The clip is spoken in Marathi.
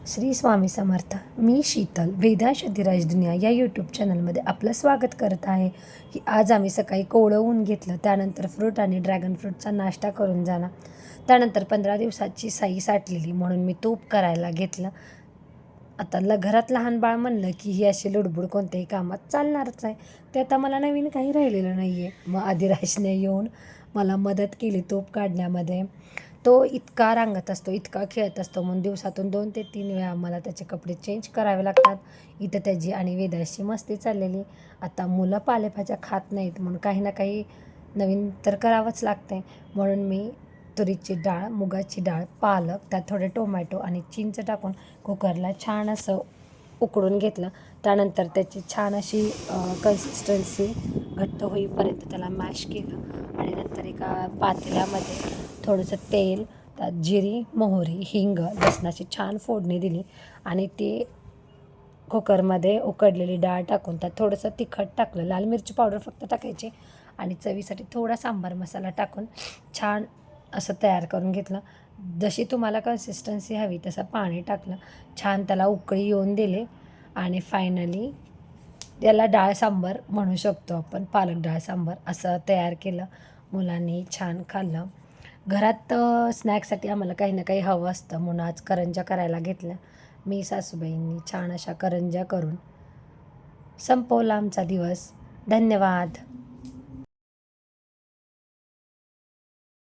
श्री स्वामी समर्थ. मी शीतल वेदांश अधिराज दुनिया या यूट्यूब चॅनलमध्ये आपलं स्वागत करत आहे. की आज आम्ही सकाळी कोवळं ऊन घेतलं, त्यानंतर फ्रूट आणि ड्रॅगन फ्रूटचा नाश्ता करून झाला. त्यानंतर 15 दिवसाची साई साठलेली म्हणून मी तूप करायला घेतलं. आता घरात लहान बाळ म्हणलं की ही अशी लुडबुड कोणत्याही कामात चालणारच आहे. ते आता मला नवीन काही राहिलेलं नाही आहे. मग अधिराजने येऊन मला मदत केली तूप काढण्यामध्ये. तो इतका रांगत असतो, इतका खेळत असतो, म्हणून दिवसातून 2 ते 3 वेळा मला त्याचे कपडे चेंज करावे लागतात. इथं त्याची आणि वेदाची मस्ती चाललेली. आता मुलं पालेभाज्या खात नाहीत म्हणून काही ना काही नवीन तर करावंच लागतंय. म्हणून मी तुरीची डाळ, मुगाची डाळ, पालक, त्यात थोडे टोमॅटो आणि चिंच टाकून कुकरला छान असं उकळून घेतलं. त्यानंतर त्याची छान अशी कन्सिस्टन्सी घट्ट होईपर्यंत त्याला मॅश केलं आणि नंतर एका पातेल्यामध्ये थोडंसं तेल, त्यात जिरी, मोहरी, हिंग, लसणाची छान फोडणी दिली आणि ती कुकरमध्ये उकडलेली डाळ टाकून त्यात थोडंसं तिखट टाकलं, लाल मिरची पावडर फक्त टाकायची आणि चवीसाठी थोडा सांबार मसाला टाकून छान असं तयार करून घेतलं. जशी तुम्हाला कन्सिस्टन्सी हवी तसं पाणी टाकलं, छान त्याला उकळी येऊन दिली आणि फायनली याला डाळ सांबार म्हणू शकतो आपण, पालक डाळ सांबार असं तयार केलं. मुलांनी छान खाल्लं. घरात स्नॅक्ससाठी आम्हाला काही ना काही हवं असतं म्हणून आज करंज्या करायला घेतल्या. मी सासूबाईंनी छान अशा करंज्या करून संपवला आमचा दिवस. धन्यवाद.